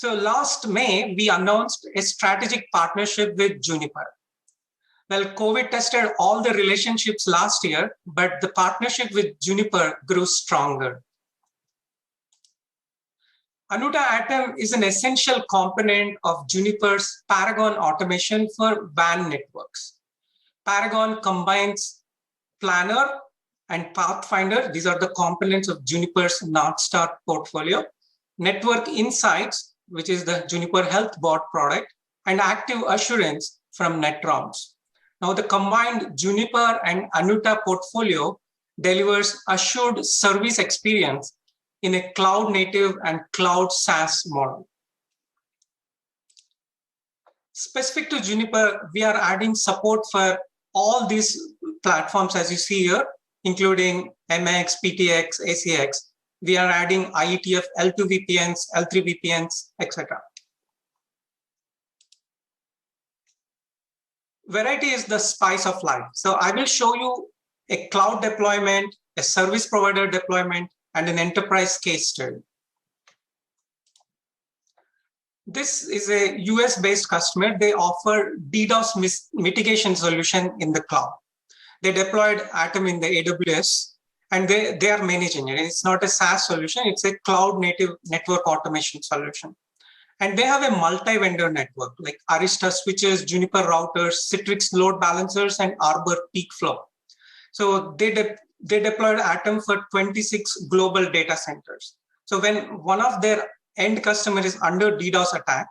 So last May, we announced a strategic partnership with Juniper. Well, COVID tested all the relationships last year, but the partnership with Juniper grew stronger. Anuta Atom is an essential component of Juniper's Paragon automation for WAN networks. Paragon combines Planner and Pathfinder. These are the components of Juniper's Northstar portfolio. Network Insights, which is the Juniper HealthBot product, and Active Assurance from Netrounds. Now, the combined Juniper and Anuta portfolio delivers assured service experience in a cloud-native and cloud SaaS model. Specific to Juniper, we are adding support for all these platforms, as you see here, including MX, PTX, ACX. We are adding IETF, L2 VPNs, L3 VPNs, etc. Variety is the spice of life. So I will show you a cloud deployment, a service provider deployment, and an enterprise case study. This is a US-based customer. They offer DDoS mitigation solution in the cloud. They deployed Atom in the AWS, and they are managing it. It's not a SaaS solution. It's a cloud-native network automation solution. And they have a multi-vendor network like Arista switches, Juniper routers, Citrix load balancers, and Arbor peak flow. So they deployed Atom for 26 global data centers. So when one of their end customer is under DDoS attack,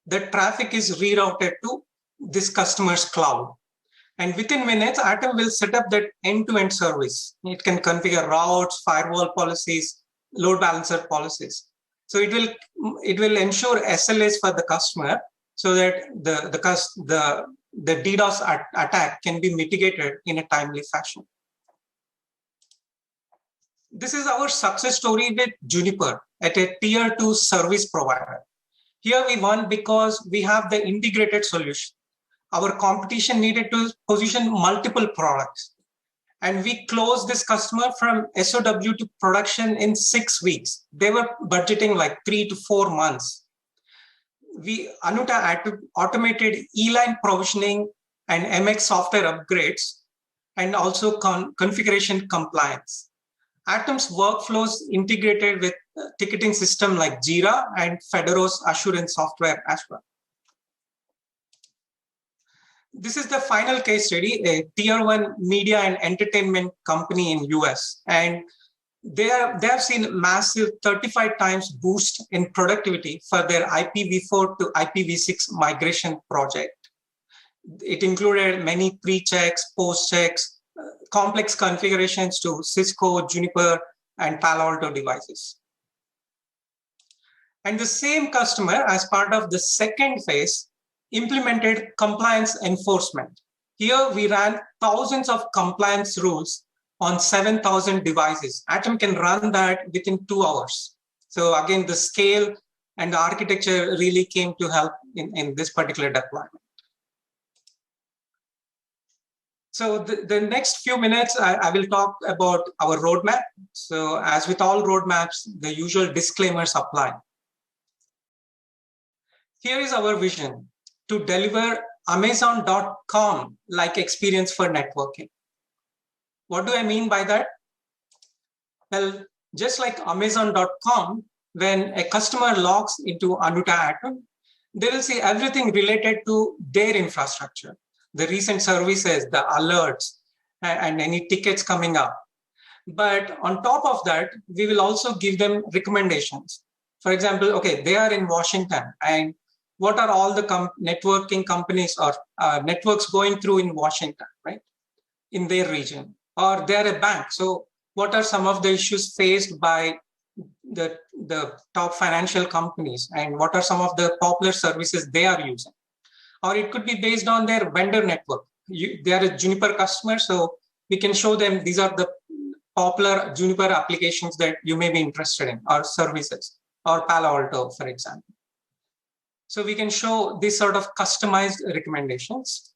the traffic is rerouted to this customer's cloud. And within minutes, Atom will set up that end-to-end service. It can configure routes, firewall policies, load balancer policies. So it will ensure SLAs for the customer so that the DDoS attack can be mitigated in a timely fashion. This is our success story with Juniper at a tier 2 service provider. Here we won because we have the integrated solution. Our competition needed to position multiple products. And we closed this customer from SOW to production in 6 weeks. They were budgeting like 3 to 4 months. Anuta automated E-line provisioning and MX software upgrades, and also configuration compliance. Atom's workflows integrated with ticketing system like Jira and Fedoros assurance software as well. This is the final case study, a tier 1 media and entertainment company in US. And they have seen massive 35 times boost in productivity for their IPv4 to IPv6 migration project. It included many pre-checks, post-checks, complex configurations to Cisco, Juniper, and Palo Alto devices. And the same customer, as part of the second phase, implemented compliance enforcement. Here we ran thousands of compliance rules on 7,000 devices. Atom can run that within 2 hours. So again, the scale and the architecture really came to help in this particular deployment. So the next few minutes, I will talk about our roadmap. So as with all roadmaps, the usual disclaimers apply. Here is our vision: to deliver Amazon.com-like experience for networking. What do I mean by that? Well, just like Amazon.com, when a customer logs into Anuta Atom, they will see everything related to their infrastructure, the recent services, the alerts, and any tickets coming up. But on top of that, we will also give them recommendations. For example, okay, they are in Washington, and what are all the networking companies or networks going through in Washington, right? In their region, or they're a bank. So what are some of the issues faced by the top financial companies, and what are some of the popular services they are using? Or it could be based on their vendor network. They are a Juniper customer, so we can show them these are the popular Juniper applications that you may be interested in, or services, or Palo Alto, for example. So we can show this sort of customized recommendations.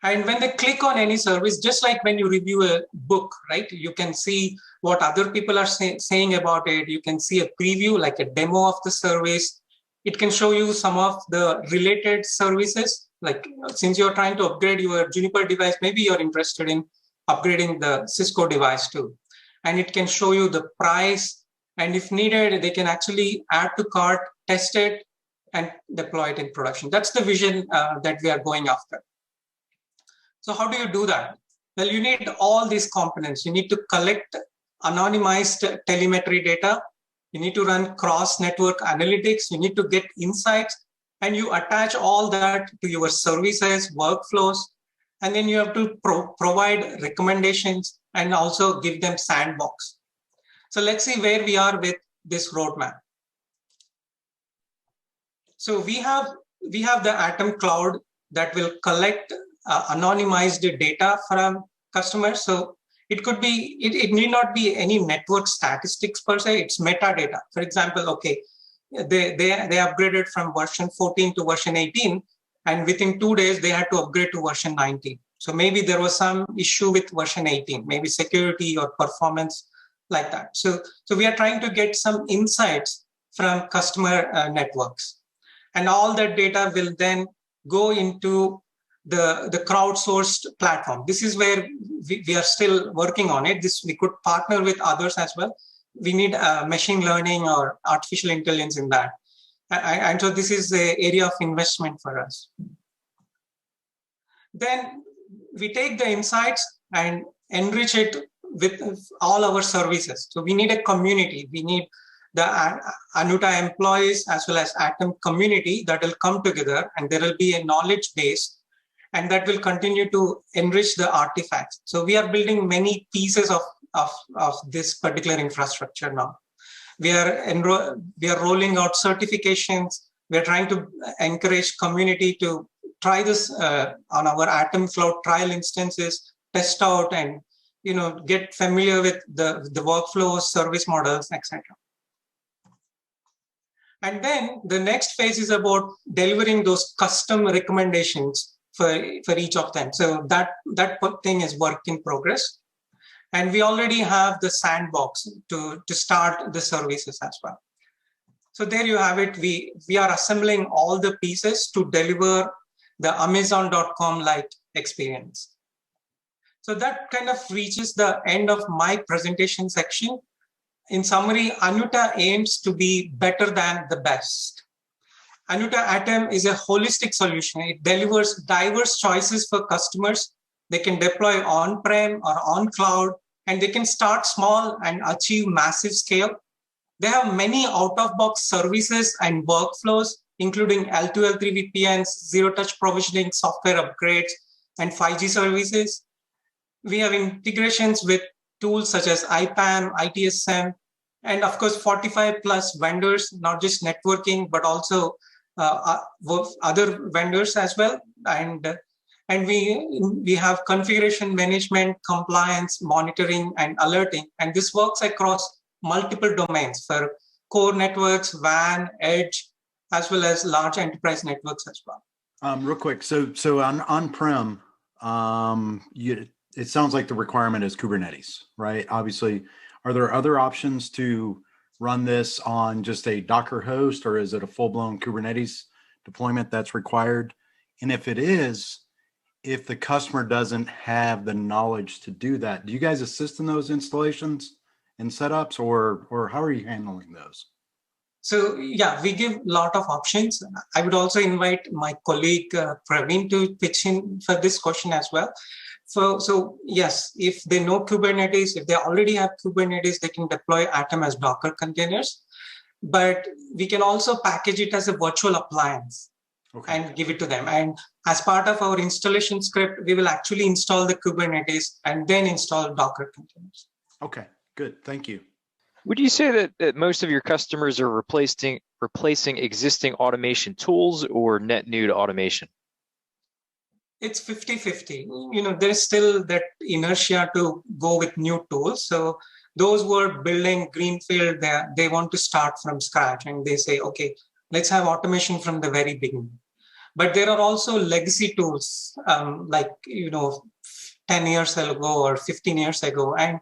And when they click on any service, just like when you review a book, right? You can see what other people are saying about it. You can see a preview, like a demo of the service. It can show you some of the related services. Like since you're trying to upgrade your Juniper device, maybe you're interested in upgrading the Cisco device too. And it can show you the price. And if needed, they can actually add to cart, test it, and deploy it in production. That's the vision that we are going after. So how do you do that? Well, you need all these components. You need to collect anonymized telemetry data. You need to run cross-network analytics. You need to get insights, and you attach all that to your services, workflows, and then you have to provide recommendations and also give them sandbox. So let's see where we are with this roadmap. So we have the Atom Cloud that will collect anonymized data from customers. So it could be, it need not be any network statistics per se, it's metadata. For example, okay, they upgraded from version 14 to version 18, and within 2 days, they had to upgrade to version 19. So maybe there was some issue with version 18, maybe security or performance like that. So we are trying to get some insights from customer networks. And all that data will then go into the crowdsourced platform. This is where we are still working on it. We could partner with others as well. We need machine learning or artificial intelligence in that. And so this is the area of investment for us. Then we take the insights and enrich it with all our services. So we need a community. We need the Anuta employees as well as Atom community that will come together, and there will be a knowledge base, and that will continue to enrich the artifacts. So we are building many pieces of this particular infrastructure now. We are rolling out certifications. We are trying to encourage community to try this on our Atom Cloud trial instances, test out, and get familiar with the workflows, service models, etc. And then the next phase is about delivering those custom recommendations for each of them. So that thing is work in progress. And we already have the sandbox to start the services as well. So there you have it. We are assembling all the pieces to deliver the Amazon.com-like experience. So that kind of reaches the end of my presentation section. In summary, Anuta aims to be better than the best. Anuta Atom is a holistic solution. It delivers diverse choices for customers. They can deploy on-prem or on cloud, and they can start small and achieve massive scale. They have many out-of-box services and workflows, including L2, L3 VPNs, zero-touch provisioning, software upgrades, and 5G services. We have integrations with tools such as IPAM, ITSM, and of course, 45 plus vendors, not just networking, but also other vendors as well. And we have configuration management, compliance, monitoring, and alerting. And this works across multiple domains for core networks, WAN, edge, as well as large enterprise networks as well. Real quick, so on-prem, it sounds like the requirement is Kubernetes, right? Obviously, are there other options to run this on just a Docker host, or is it a full-blown Kubernetes deployment that's required? And if it is, if the customer doesn't have the knowledge to do that, do you guys assist in those installations and setups, or how are you handling those? So yeah, we give a lot of options. I would also invite my colleague Praveen to pitch in for this question as well. So yes, if they know Kubernetes, if they already have Kubernetes, they can deploy Atom as Docker containers. But we can also package it as a virtual appliance and give it to them. And as part of our installation script, we will actually install the Kubernetes and then install Docker containers. Okay, good. Thank you. Would you say that most of your customers are replacing existing automation tools or net new to automation? It's 50-50. There's still that inertia to go with new tools. So those who are building greenfield, they want to start from scratch, and they say, okay, let's have automation from the very beginning. But there are also legacy tools, like 10 years ago or 15 years ago, and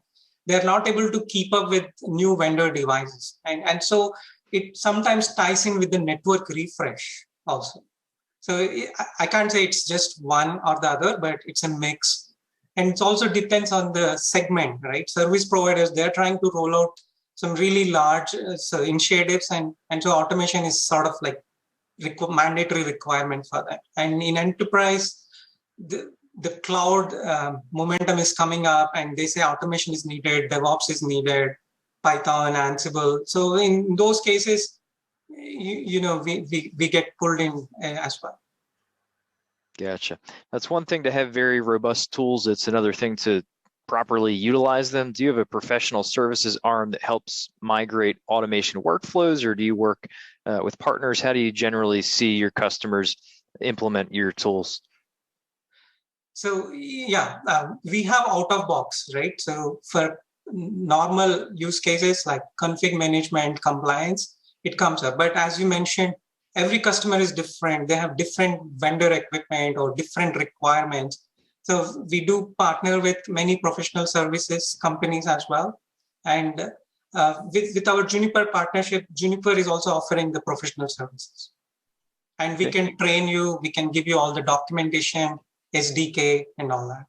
they're not able to keep up with new vendor devices. And so it sometimes ties in with the network refresh also. So I can't say it's just one or the other, but it's a mix. And it also depends on the segment, right? Service providers, they're trying to roll out some really large initiatives, and so automation is sort of like mandatory requirement for that. And in enterprise, the cloud momentum is coming up, and they say automation is needed, DevOps is needed, Python, Ansible. So in those cases, we get pulled in as well. Gotcha. That's one thing to have very robust tools. It's another thing to properly utilize them. Do you have a professional services arm that helps migrate automation workflows, or do you work with partners? How do you generally see your customers implement your tools? So yeah, we have out of box, right? So for normal use cases like config management, compliance, it comes up. But as you mentioned, every customer is different. They have different vendor equipment or different requirements. So we do partner with many professional services companies as well. And with our Juniper partnership, Juniper is also offering the professional services. And we can train you, we can give you all the documentation, SDK, and all that.